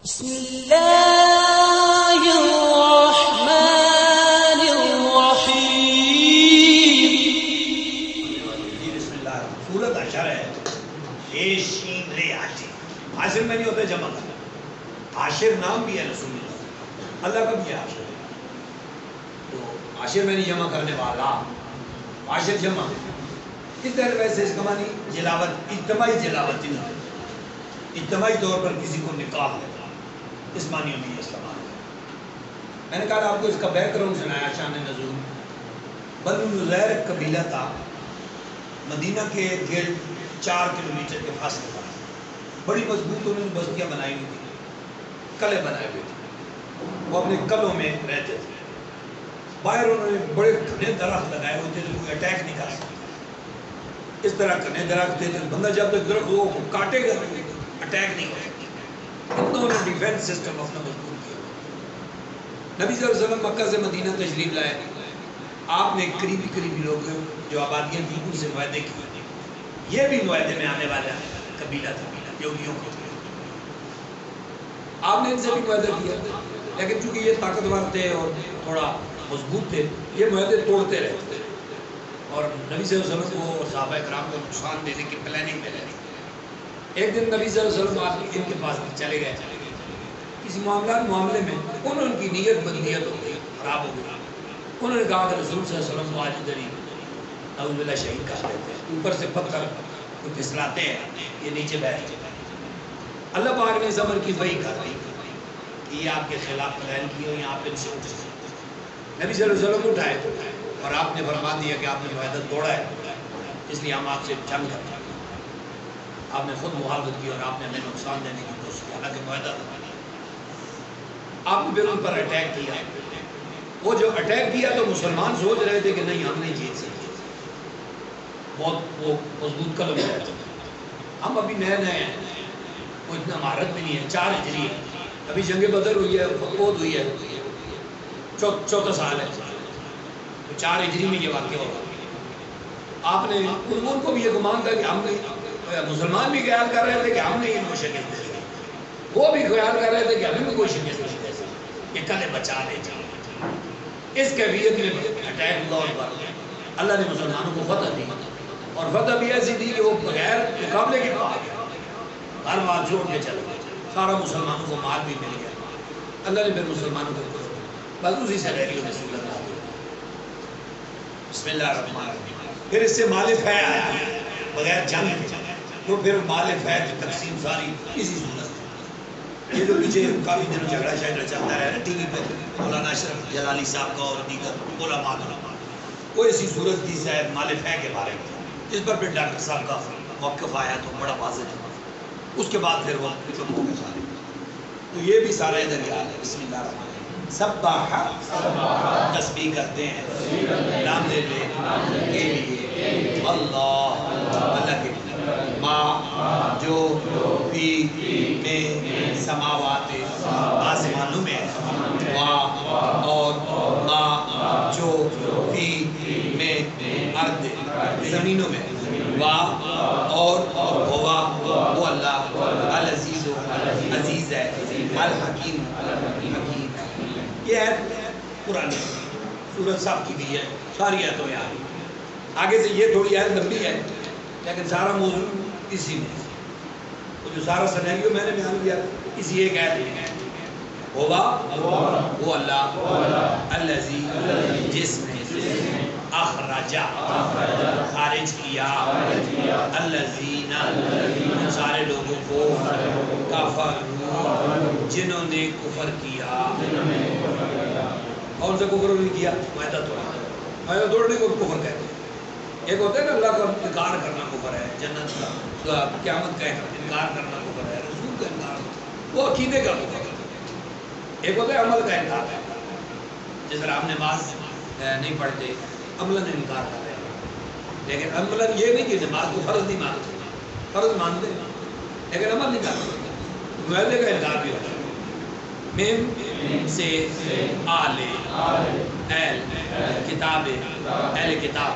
بسم اللہ الرحمن الرحیم۔ بسم اللہ سورت اشر ہے شین رے عاشر۔ عاشر میں نہیں ہوتا جمع کرنا، عاشر نام بھی ہے رسول اللہ کا بھی ہے عاشر، تو عاشر میں نہیں جمع کرنے والا، عاشر جمع اس طرح ویسے اس کا معنی جلاوت، اجتماعی جلاوت نہیں، اجتماعی طور پر کسی کو نکاح ہے، اس معنی میں یہ استعمال ہے۔ میں نے کہا آپ کو اس کا بیک گراؤنڈ سنایا، شان نزول۔ بنو نذیر ایک قبیلہ تھا، مدینہ کے گرد 4 کلومیٹر کے فاصلے پر، بڑی مضبوط انہوں نے بستیاں بنائی ہوئی تھی، قلعے بنائے ہوئے تھے، وہ اپنے قلعوں میں رہتے تھے۔ باہر انہوں نے بڑے گھنے درخت لگائے ہوتے تھے، کوئی اٹیک نہیں کر سکتا، اس طرح گھنے درخت تھے، بندہ جب تک درخت وہ کاٹے گا اٹیک نہیں ہو سکتا، انہوں نے ڈیفینس سسٹم اپنا مضبوط کیا۔ نبی صلی اللہ علیہ وسلم مکہ سے مدینہ تشریف لائے، آپ نے قریبی لوگ جو آبادیاں تھیں ان سے معاہدے کیے، یہ بھی معاہدے میں آنے والا قبیلہ تھا، یہودیوں کو، آپ نے ان سے بھی معاہدہ کیا، لیکن چونکہ یہ طاقتور تھے اور تھوڑا مضبوط تھے، یہ معاہدے توڑتے رہتے تھے، اور نبی صلی اللہ علیہ وسلم کو اور صحابہ کرام کو نقصان دینے کی پلاننگ میں رہتے۔ ایک دن نبی صلی اللہ علیہ وسلم ان کے پاس چلے گئے، کسی معاملے میں انہوں کی نیت بدنیت ہو گئی، خراب ہو گئی۔ انہوں نے کہا کہ رسول صلی اللہ علیہ وسلم کو آج ادھر ہی نعوذ باللہ شہید کر دیتے ہیں، اوپر سے پتھر کو پھسلاتے ہیں، یہ نیچے بیٹھ جائے۔ اللہ پاک نے زمر کی وحی کر دی کہ یہ آپ کے خلاف پلان کی ہو، یہاں پہ ان سے اٹھ سکتے۔ نبی صلی اللہ علیہ وسلم اٹھائے اور آپ نے فرما دیا کہ آپ نے معاہدہ توڑا ہے، اس لیے ہم آپ سے جنگ کرتے ہیں۔ آپ نے خود محافظت کی اور آپ نے ہمیں نقصان دینے کی کوشش کی، حالانکہ معاہدہ تھا۔ آپ نے پھر ان پر اٹیک کیا، وہ جو اٹیک کیا تو مسلمان سوچ رہے تھے کہ نہیں ہم نہیں جیت سکتے، بہت وہ مضبوط قلم ہے، ہم ابھی نئے ہیں، وہ اتنا مہارت بھی نہیں ہے، 4 ہجری ہے، ابھی جنگ بدر ہوئی ہے، احد ہوئی ہے، 14 سال ہے، تو 4 ہجری میں یہ واقعہ ہوگا۔ آپ نے ان کو بھی یہ گمان تھا کہ ہم نہیں، مسلمان بھی خیال کر رہے تھے کہ ہم نہیں ان کو شکست دے سکتے، وہ بھی خیال کر رہے تھے کہ ہمیں بھی کوئی شکست نہیں دے سکتے، یہ کلے بچا لے جائیں۔ اس کیفیت میں اٹیک دور پر اللہ نے مسلمانوں کو فتح دی، اور فتح بھی ایسی دی کہ وہ بغیر مقابلے کے پا گیا، ہر بات چھوڑ کے چل گیا، سارا مسلمانوں کو مال بھی مل گیا۔ اللہ نے پھر مسلمانوں کو بس اسی سے ریلیوں میں سورت نازل ہوئی۔ بسم اللہ الرحمن الرحیم۔ پھر اس سے مال فیع آیا بغیر جنگ کے، تو پھر مال فیع کی تقسیم ساری اسی صورت میں۔ یہ جو پیچھے کافی دنوں جھگڑا شاگڑا چلتا ہے ٹی وی پہ، مولانا اشرف جلالی صاحب کا اور دیگر علماء وہ اسی صورت کی شاید مال فیع کے بارے میں، اس پر پھر ڈاکٹر صاحب کا موقف آیا تو بڑا واضح تھا، اس کے بعد پھر وہ چپ ہو گئے سارے، تو یہ بھی سارا ادھر یاد ہے۔ بسم اللہ الرحمن الرحیم۔ سبح تسبیح کرتے ہیں، نام لیتے ہیں کے لیے اللہ، اللہ کے لیے، ماں جو فی میں سماوات آسمانوں میں ہے، اور ماں جو فی میں ارض زمینوں میں، اور ہوا وہ اللہ العزیز عزیز ہے، الحکیم حکیم۔ یہ ہے قرآن سورت صاحب کی بھی ہے، ساری آیتوں میں آ رہی ہے۔ آگے سے یہ تھوڑی آیت لمبی ہے لیکن سارا موضوع اسی میں، وہ جو سارا سینیریو میں نے بیان کیا اسی ایک آیت میں ہے۔ ہوا وہ اللہ الذی جس نے اخرجا خارج کیا الذین ان سارے لوگوں کو کفروا جنہوں نے کفر کیا۔ کون سے کفر نہیں کیا؟ معاہدہ توڑا، معاہدہ توڑنے کو کفر کہتے ہیں۔ ایک ہوتا ہے نا اللہ کا انکار کرنا کفر ہے، جنت کا قیامت کا انکار کرنا کفر ہے، رسول کا انکار، وہ عقیدے کا کفر ہے۔ ایک ہوتا ہے عمل کا انکار ہے، جس طرح ہم نماز نہیں پڑھتے، عملاً انکار کر رہے ہیں، لیکن عملاً یہ نہیں کہ نماز کو فرض نہیں مانتے، فرض مانتے ہیں لیکن عمل نہیں کرتے۔ معاہدے کا انکار بھی ہوتا ہے۔ میم سے آل اہل کتاب، اہل کتاب،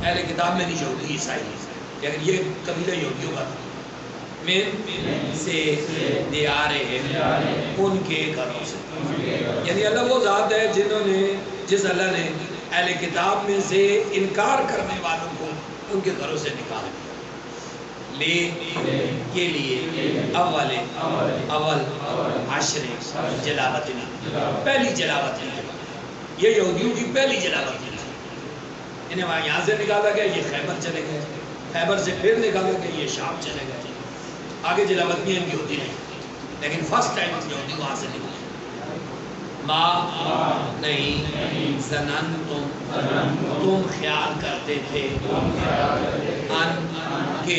اہل کتاب میں نہیں یہودی عیسائی، لیکن یہ قبیلہ یہودیوں کا تھا، من سے دیارہم ان کے گھروں سے. یعنی اللہ وہ ذات ہے جس اللہ نے اہل کتاب میں سے انکار کرنے والوں کو ان کے گھروں سے نکال دیا. لے کے لیے اول عشر جلاوطنی پہلی جلاوطنی یہ یہودیوں کی پہلی جلاوطنی تھی. انہیں وہاں یہاں سے نکالا گیا یہ خیبر چلے گئے, خیبر سے پھر نکالا گیا یہ شام چلے گئے. آگے جلاوطنی ان کی ہوتی نہیں لیکن فرسٹ ٹائم یہودی وہاں سے نکلے. ما نہیں زنن تم خیال کرتے تھے ان کے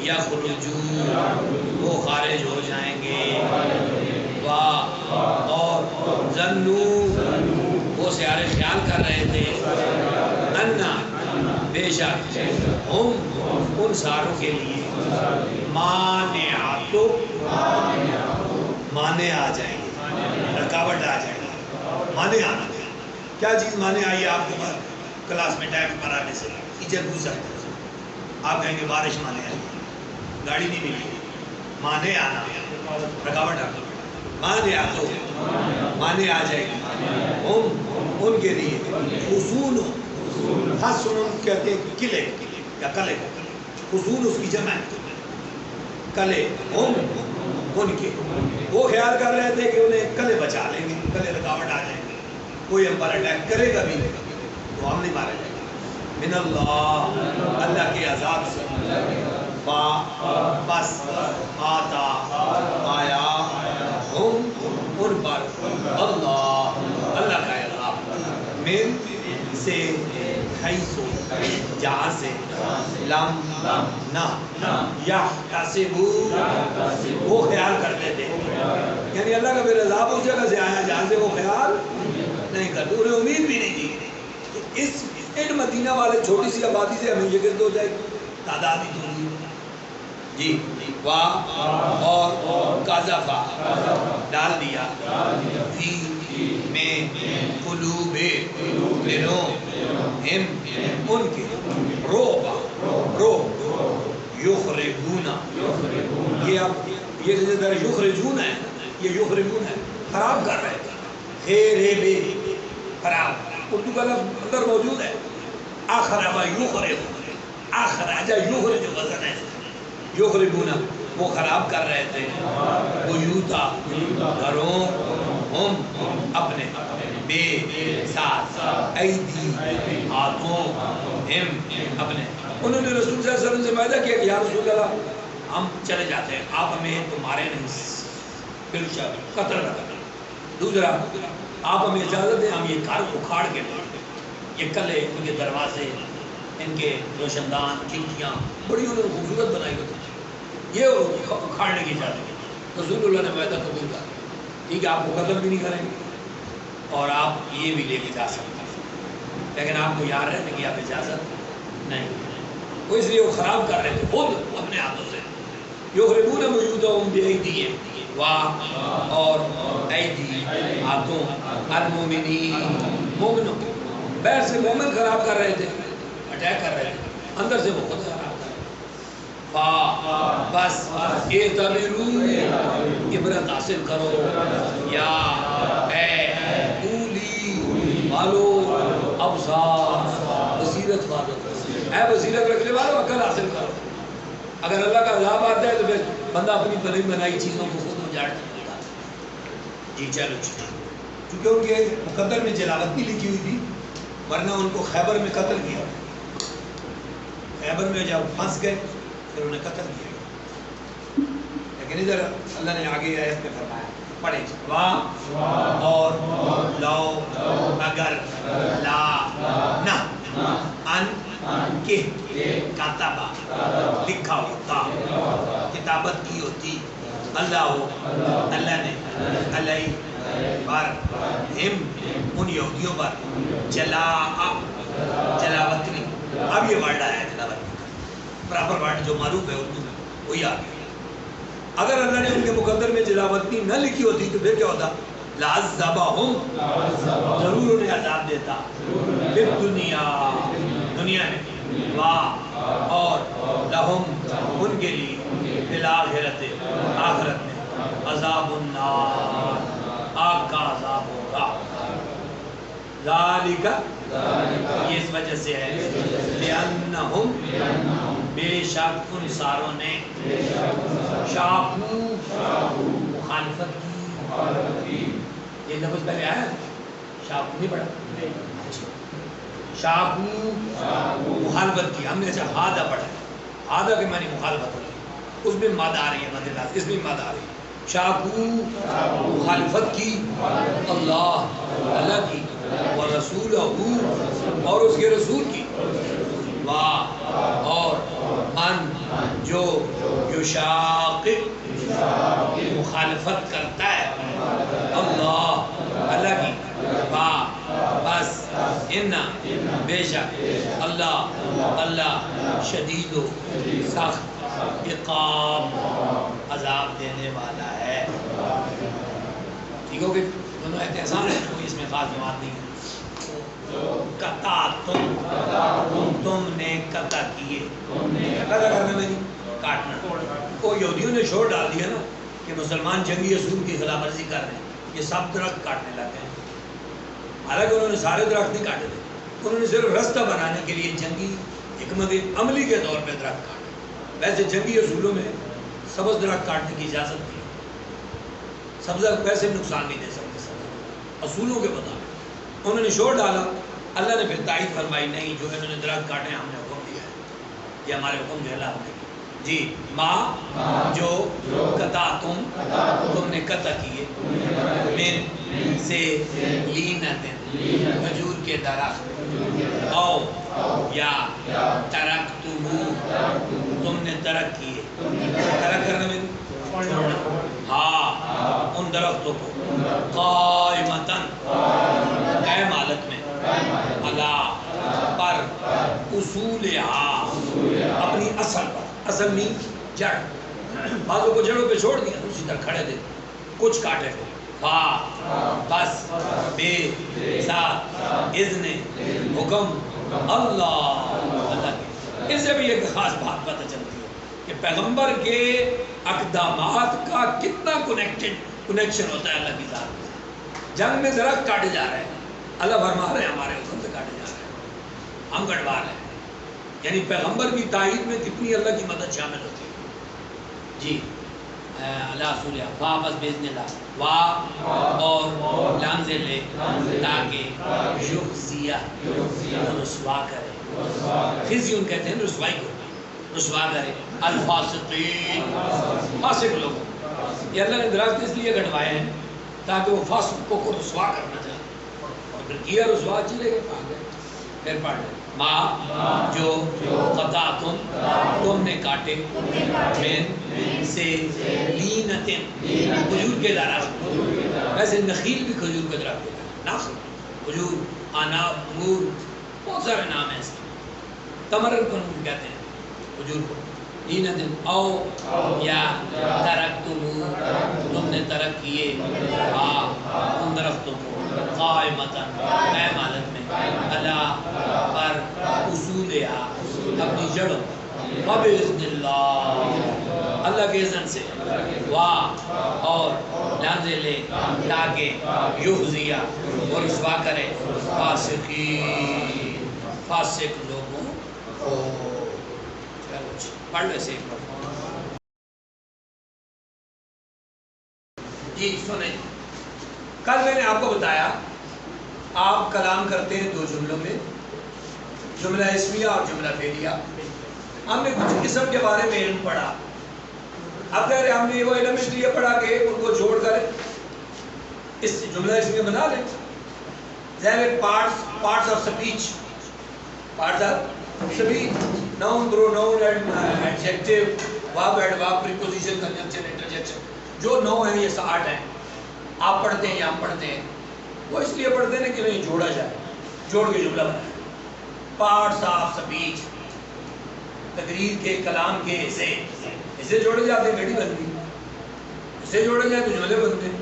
یخرجو وہ خارج ہو جائیں گے. واہ اور ظنو وہ سیارے خیال کر رہے تھے انا بے شک ہم ان ساروں کے لیے مانعاتو مانے آ جائیں گے, رکاوٹ آ جائے گی. مانے آنا کیا چیز مانے آئی آپ کے پاس کلاس میں ٹائم پر آنے سے ٹیچر پوچھ سکتے ہیں آپ کہیں گے بارش مانے آئی, گاڑی نہیں ملی, مانے آنا رکاوٹ آنا. مانے آ تو مانے آ جائے گی ہم ان کے لیے حصول حسن کہتے ہیں قلعے یا قلعے, حصول اس کی جمع ہے قلعے. ہم ان کے وہ خیال کر رہے تھے کہ انہیں کلے بچا لیں گے, کلے رکاوٹ آ جائیں گے, کوئی ہم پر اٹیک کرے گا بھی تو ہم نہیں مارے جائیں گے. من اللہ اللہ کے عذاب سے بس آتا آیا ہم ان پر اللہ اللہ کا عذاب من سے حیثو جہاں سے لم نہ یحتسبو وہ خیال کرتے تھے. یعنی اللہ کا پھر عذاب اس جگہ سے آیا جہاں سے وہ خیال نہیں کرتے, انہیں امید بھی نہیں تھی کہ اس ان مدینہ والے چھوٹی سی آبادی سے ہمیں یہ گرد ہو جائے گی, تعداد ہی تھوڑی جی. واہ اور قذفا ڈال دیا فی میں قلوب دلوں ہم ان کے روب یخرجون یہ اب یہ جیسے در یخرجون ہے یہ یخرجون ہے خراب کر رہے تھے. خیرے خراب اردو کا لفظ اندر موجود ہے. اخرب یخرب اخرج یخرج وزن ہے یخربون وہ خراب کر رہے تھے. بیوتا گھروں ہم اپنے بے ساتھ ایدی ہاتھوں ہم اپنے. انہوں نے رسول صلی اللہ علیہ وسلم سے معاہدہ کیا کہ یا رسول اللہ ہم چلے جاتے ہیں, آپ ہمیں تو مارے نہیں بالکل قتل نہ کریں. دوسرا آپ ہمیں اجازت دیں ہم یہ گھر اکھاڑ کے یہ کلے ان کے دروازے ان کے روشندان کھڑکیاں بڑی انہوں نے خوبصورت بنائی ہوتی یہ اکھاڑنے کی اجازت دی. رسول اللہ نے معاہدہ قبول کر ٹھیک ہے آپ کو قتل بھی نہیں کریں گے اور آپ یہ بھی لے کے جا سکتے ہیں لیکن آپ کو یاد رہنے کی آپ اجازت نہیں. وہ اس لیے وہ خراب کر رہے تھے خود اپنے ہاتھوں سے. یخربون بیوتہم بایدیہم واہ اور ایدی ہاتھوں المومنین مومنوں باہر سے مومن خراب کر رہے تھے, اٹیک کر رہے تھے, اندر سے وہ خود خراب کر رہے تھے. بس اعتبروا عبرت حاصل کرو یا اے اولی والو ابصار بصیرت والو اے بصیرت رکھنے والو عقل حاصل کرو. اگر اللہ کا عذاب آتا ہے تو پھر بندہ اپنی بنی بنائی چیزوں کو خود اجاڑ دیتا ہے. جی چلو چونکہ ان کے مقدر میں جلاوت بھی لکھی ہوئی تھی ورنہ ان کو خیبر میں قتل کیا. خیبر میں جب پھنس گئے پھر انہیں قتل کیا. لیکن ادھر اللہ نے آگے آیت میں فرمایا پڑھیں واہ اور لو اگر لا نہ ان کہ کاتبہ لکھا ہوتا کتابت کی ہوتی اللہ نے علیہ پر ہم ان یہودیوں پر جلاوطنی. اب یہ ورڈ آیا ہے جلاوطنی پراپر ورڈ جو معروف ہے اردو میں وہی آ گیا. اگر اللہ نے ان کے مقدر میں جلاوطنی نہ لکھی ہوتی تو پھر کیا ہوتا؟ لعذبہم ضرور انہیں عذاب دیتا پھر دنیا میں واہ اور لہم ان کے لیے بالآخرت، آخرت میں عذاب النار، آگ کا عذاب ہوگا. ذالک، یہ اس وجہ سے ہے، لأنہم، بے شک ان ساروں نے، شاقو، مخالفت کی. یہ لفظ پہلے آیا ہے، شاقو نہیں پڑھا، شاقو مخالفت کی. ہم نے ایسا ہادہ پڑھا ہے، ہادہ کے معنی مخالفت ہوئی، اس میں مادہ آ رہی ہے، مد لاز، اس میں مادہ آ رہی ہے. شاقو مخالفت کی، اللہ، اللہ کی، ورسولہ، اور اس کے رسول کی. واہ، اور من، جو یشاقق، مخالفت کرتا ہے، اللہ، اللہ کی. واہ، بس، انا، بے شک، اللہ، اللہ شدید و سخت عقاب، عذاب دینے والا ہے. ٹھیک ہو گئی؟ دونوں ایسے آسان ہیں، کوئی اس میں خاص بات نہیں ہے. قطع، تم نے قطع کیے، قطع کرنا نہیں، کاٹنا. وہ یہودیوں نے شور ڈال دیا نا کہ مسلمان جنگی اصول کی خلاف ورزی کر رہے ہیں، یہ سب درخت کاٹنے لگ گئے. حالانکہ انہوں نے سارے درخت نہیں کاٹے تھے، انہوں نے صرف رستہ بنانے کے لیے جنگی حکمت عملی کے طور پہ درخت کاٹے. ویسے جنگی اصولوں میں سبز درخت کاٹنے کی اجازت نہیں، سبزہ ویسے نقصان نہیں دے سکتے. سبزہ اصولوں کے مطابق انہوں نے شور ڈالا، اللہ نے پھر تائید فرمائی، نہیں، جو انہوں نے درخت کاٹے ہم نے حکم دیا ہے، یہ ہمارے حکم کے خلاف نہیں. جی، ماں، جو قطع تم نے قطع کیے، من، سے، لینت، کھجور کے درخت، او، یا، ترکتمو، تم نے ترک کیے. ترک کرنے میں چھوڑنا، ہاں، ان درختوں کو، قائمتاً، قائم حالت میں، اللہ، پر، اصولہا، اپنی اصل پر. اصل نہیں، جڑ. بعضوں کو جڑوں پہ چھوڑ دیا، اسی طرح کھڑے تھے، کچھ کاٹے تھے. بس، بے، ساتھ، اذن، حکم، اللہ، اللہ کے. اس سے بھی ایک خاص بات پتہ چلتی ہے کہ پیغمبر کے اقدامات کا کتنا کنیکشن ہوتا ہے اللہ کی ذات سے. جنگ میں درخت کاٹے جا رہے ہیں، اللہ فرما رہے ہیں ہمارے حکم سے کاٹے جا رہے ہیں، ہم کٹوا رہے ہیں. یعنی پیغمبر کی تائید میں کتنی اللہ کی مدد شامل ہوتی ہے. جی، اللہ سولیہ، واپس بھیجنے اللہ، واہ، اور لام سے لے، تاکہ یخزیہ، رسوا کرے. خزیون کہتے ہیں رسوائی کو، رسوا کرے، الفاسقین، فاسق لوگوں. یہ اللہ نے درخت اس لیے کٹوائے ہیں تاکہ وہ فاسقوں کو رسوا کرنا چاہے، اور پھر کیا رسوا، چلے گئے، پھاگ گئے. پھر پڑھ لیں، ماں، جو قطع تم نے کاٹے، من، سے، لینتن، کھجور کے درخت. ویسے نخیل بھی کھجور کے درخت ہوتا ہے، نخل، کھجور، انار، انگور، بہت سارے نام ہیں اس کے. تمرن کو کہتے ہیں کھجور کو. لینتن، او، یا، ترکتمو، تم نے ترک کیے، ان درختوں کو، قائمتاً، قائم حالت میں، اللہ، پر، اصولہا، اپنی جڑوں، وباذن اللہ، اللہ کے اذن سے، واہ، اور لانزے لے، تاکہ یخزیہ، اور رسوا کرے، فاسقین، فاسق لوگوں کو. پڑھ لو اسے ایک بار. جی سنیں، کل میں نے آپ کو بتایا آپ کلام کرتے ہیں دو جملوں میں، جملہ اسمیہ اور جملہ فعلیہ. ہم نے کچھ قسم کے بارے میں علم پڑھا. اب کہہ رہے ہم نے وہ علم اس لیے پڑھا کہ ان کو چھوڑ کر اس جملہ اسمیہ بنا لیں. Parts of speech, parts of speech, noun, pronoun, adjective, verb, adverb, preposition, conjunction, interjection, جو 9 ہیں، یہ 60 ہیں. آپ پڑھتے ہیں یا ہم پڑھتے ہیں، وہ اس لیے پڑھتے ہیں کہ نہیں جوڑا جائے، جوڑ کے جملہ بنائے. پارٹس آف سپیچ، تقریر کے، کلام کے حصے، اسے جوڑے جاتے ہیں، گھڑی بنتی، اسے جوڑے جائیں تو جملے بنتے ہیں.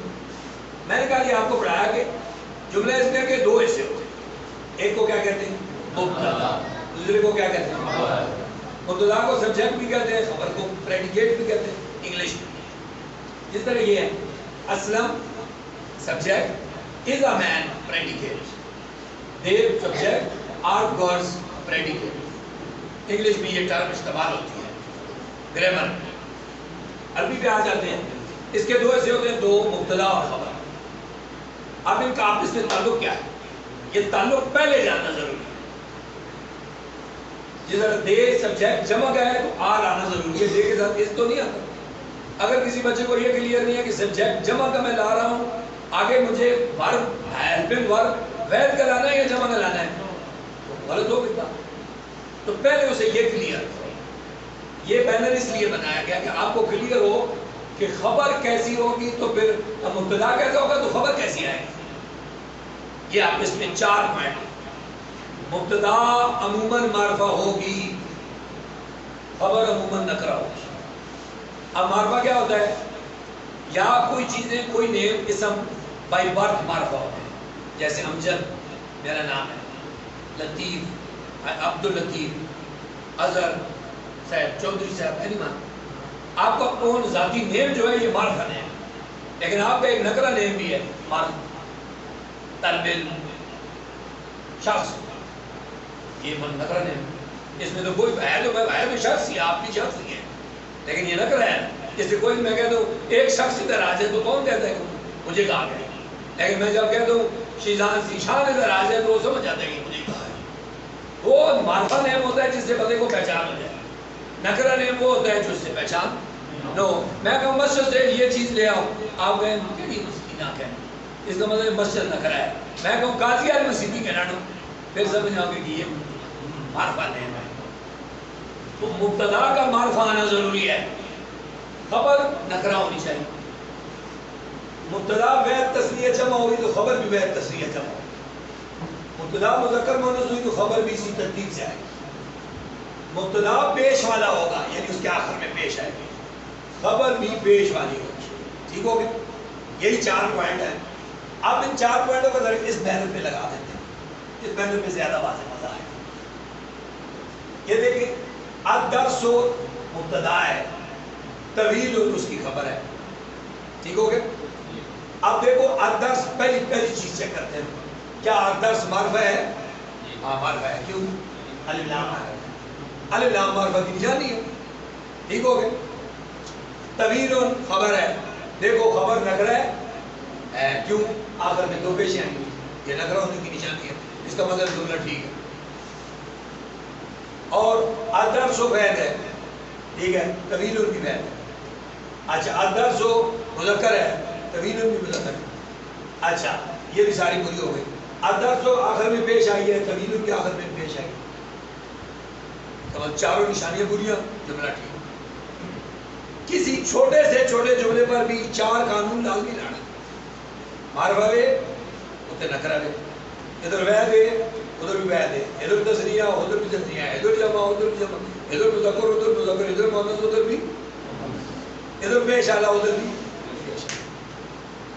میں نے کہا یہ آپ کو پڑھایا کہ جملہ اس میں کے 2 حصے ہوتے ہیں. ایک کو کیا کہتے ہیں؟ مبتدا. دوسرے کو کیا کہتے ہیں؟ مبتدا کو سبجیکٹ بھی کہتے ہیں, خبر کو پریڈیکیٹ بھی کہتے ہیں انگلش میں. جس طرح یہ ہے Aslam subject, is a man predicate, they subject, are goods predicate. English میں یہ ٹرم استعمال ہوتی ہے گرامر. عربی پہ آ جاتے ہیں. اس کے دو ایسے ہوتے ہیں, دو مبتدا اور خبر. اب ان کا آپس میں تعلق کیا ہے, یہ تعلق پہلے جاننا ضروری ہے. جس طرح دے سبجیکٹ جمع کا ہے تو آر آنا ضروری ہے, دے کے ساتھ اس تو نہیں آتا. اگر کسی بچے کو یہ کلیئر نہیں ہے کہ سبجیکٹ جمع کا میں لا رہا ہوں, آگے مجھے ورب ہیلپنگ ورب وید کا لانا ہے یا جمع کا لانا ہے, تو غلط ہو گئی. تو پہلے اسے یہ کلیئر کرو. یہ بینر اس لیے بنایا گیا کہ آپ کو کلیئر ہو کہ خبر کیسی ہوگی تو پھر مبتدا کیسا ہوگا تو خبر کیسی آئے گی. یہ آپ اس میں 4 پوائنٹ. مبتدا عموماً معرفہ ہوگی, خبر عموماً نکرہ ہوگی. اب معرفہ کیا ہوتا ہے, یا کوئی چیزیں کوئی نیم اسم بائی برتھ معرفہ ہوتے ہیں. جیسے امجد میرا نام ہے, لطیف عبد اللطیف, اظہر صاحب, چودھری صاحب, اینیمان. آپ کا اون ذاتی نیم جو ہے یہ معرفہ نیم, لیکن آپ کا ایک نکرہ نیم بھی ہے معرفہ. طالب علم, شخص, یہ نکرہ نیم. اس میں تو کوئی ہے تو میں شخص ہی, آپ بھی شخص ہی ہے, لیکن یہ نکرہ ہے. اس سے کوئی میں کہہ دوں ایک شخص ادھر آ جائے تو کون کہتا ہے مجھے کہا گیا, لیکن میں جب کہہ دوں شیشان ادھر آ جائے تو وہ سمجھ جاتا ہے کہ مجھے کہا ہے. وہ معرفہ نیم ہوتا ہے جس سے بندے کو پہچان ہو جائے. نکرہ نیم وہ ہوتا ہے جو اس سے پہچان نو. میں کہوں مسجد سے یہ چیز لے آؤ, آپ کہیں کیڑی مسجد نہ کہیں, اس کا مطلب مسجد نکرہ ہے. میں کہوں قاضی عالم مسجد کہنا نو, پھر سمجھ آؤ گے کہ یہ معرفہ نیم ہے. تو مبتدا کا معرفہ آنا ضروری ہے, خبر نکرہ ہونی چاہیے. مبتدا وید تسنیہ جمع ہوئی تو خبر بھی وید تسنیہ جمع ہوئی. مبتدا مذکر مؤنث ہوئی تو خبر بھی اسی ترتیب سے آئے گی. مبتدا پیش والا ہوگا, یعنی اس کے آخر میں پیش آئے گی, خبر بھی پیش والی ہوگی. ٹھیک ہو گیا, یہی 4 پوائنٹ ہیں. اب ان 4 پوائنٹوں کو ذرا اس بینر پہ لگا دیتے ہیں, اس بینر پہ زیادہ واضح مزہ آئے. یہ دیکھیں, الدرس مبتدا ہے, طویل اس کی خبر ہے. ٹھیک ہو گیا. اب دیکھو الدرس, پہلی چیز چیک کرتے ہیں, کیا الدرس معرفہ ہے؟ ہاں معرفہ ہے. کیوں؟ الف لام ہے, الف لام معرفہ کی نشانی ہے. ٹھیک ہو گیا. طویل خبر ہے, دیکھو خبر نکرہ ہے. کیوں؟ آخر میں 2 پیشیں آئیں گی, یہ نکرہ ہونے کی نشانی ہے, اس کا مطلب جملہ ٹھیک ہے. اور الدرس وید ہے, ٹھیک ہے, طویل بھی وید ہے. اچھا الدرس مذکر ہے, طویل بھی مذکر ہے. اچھا یہ بھی ساری پوری ہو گئی. الدرس آخر میں پیش آئی ہے, طویل بھی آخر میں پیش آئی. تو 4 نشانیاں پوریاں, جملہ ٹھیک. کسی چھوٹے سے چھوٹے جملے پر بھی 4 قانون لازمی لانا. معرفہ وے, اتنے نکرہ وے, ادھر وید ہے, ادھر بھی وید ہے, ادھر تسنیہ, ادھر بھی تسنیہ, ادھر جمع, ادھر بھی جمع, ادھر مذکر, ادھر مذکر, ادھر مؤنث, ادھر بھی, ادھر پیش آلا, ادھر بھی پیش آلا.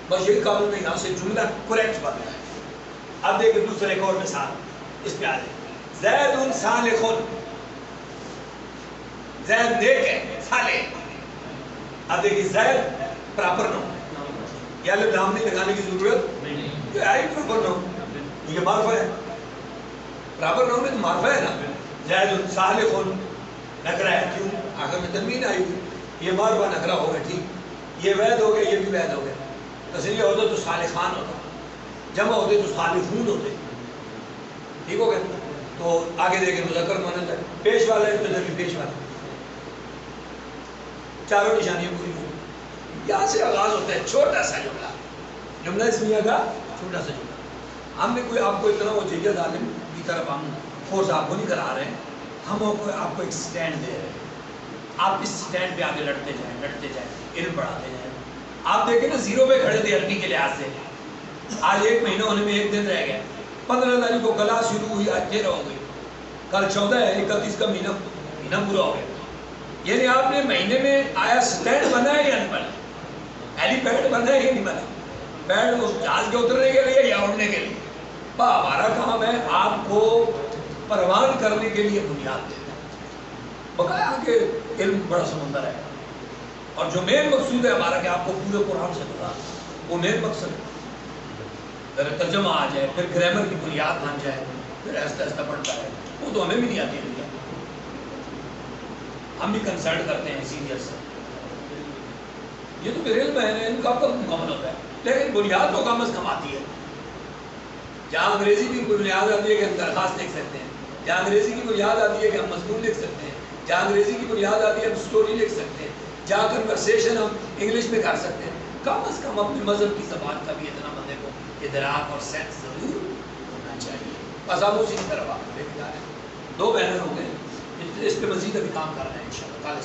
بس یہی قانون میں یہاں سے جملہ کریکٹ بن رہا ہے. اب دیکھیں دوسرے ایک اور مثال, اس پہ آ جائیں. زید صالح, زید نیک ہے, صالح. اب دیکھیں زید پراپر نام, یہ الف لام نہیں لگانے کی ضرورت نہیں, یہ ہے پراپر نام, یہ معرفہ ہے. پراپر نام میں تو معرفہ ہے نا. زید صالح نکرہ ہے, کیوں؟ آخر میں تنوین آئی ہوئی, یہ معرفہ نکرہ ہو گیا. ٹھیک, یہ وید ہو گیا, یہ بھی وید ہو گیا. تسنیہ ہوتا تو صالحان ہوتا, جمع ہوتے تو صالحون ہوتے. ٹھیک ہو گیا. تو آگے دیکھیں مذکر مؤنث ہے, پیش والا ہے تو ادھر بھی پیش والا. 4 نشانیاں پوری ہوں. یہاں سے آغاز ہوتا ہے چھوٹا سا جملہ, جملہ اسمیہ کا چھوٹا سا جملہ. ہم نے کوئی آپ کو اتنا وہ جیت عالم کی طرف ہم فورس آپ کو نہیں کرا رہے ہیں, ہم آپ کو ایک سٹینڈ دے رہے ہیں. آپ اس سٹینڈ پہ آگے لڑتے جائیں, علم بڑھاتے جائیں. آپ دیکھیں نا 0 پہ کھڑے تھے عربی کے لحاظ سے, آج 1 مہینہ ہونے میں 1 دن رہ گیا. 15 تاریخ کو کلاس شروع ہوئی, آج 13 ہو گئی, کل 14 ہے, 31 کا مہینہ پورا ہو گیا. یعنی آپ نے مہینے میں آیا سٹینڈ بنا ہے یا نہیں بنا, ہیلی پیڈ بنا ہے یا نہیں بنا, پیڈ اس جہاز کے اترنے کے لیے یا اڑنے کے لیے. ہمارا کام ہے آپ کو پروان کرنے کے لیے بنیاد دینا. بقایا کہ علم بڑا سمندر ہے، اور جو مین مقصود ہے ہمارا کہ آپ کو پورے قرآن سے پتا، وہ مین مقصد ہے. پھر ترجمہ آ جائے، پھر گرامر کی بنیاد بن جائے، پھر ایسا ایسا بڑھتا ہے. وہ تو ہمیں بھی نہیں آتی ہے، ہم بھی کنسلٹ کرتے ہیں سینئر سے. یہ تو میرے علم ہے، ان کا کب مکمل ہوتا ہے، لیکن بنیاد تو کم از کم آتی ہے. جہاں انگریزی کی بنیاد آتی ہے کہ ہم درخواست لکھ سکتے ہیں، جہاں انگریزی کی بنیاد آتی ہے کہ ہم مضمون لکھ سکتے ہیں، جہاں انگریزی کی بنیاد آتی ہے ہم سٹوری لکھ سکتے ہیں، جہاں کنورسیشن ہم انگلش میں کر سکتے ہیں، کم از کم اپنے مذہب کی زبان کا بھی اتنا بندے کو ادراک اور سینس ضرور ہونا چاہیے. بس ہم اسی کی طرف آپ دیکھ جا رہے ہیں. 2 بینر ہو گئے، اس پہ مزید ابھی کام کر رہے ہیں انشاءاللہ.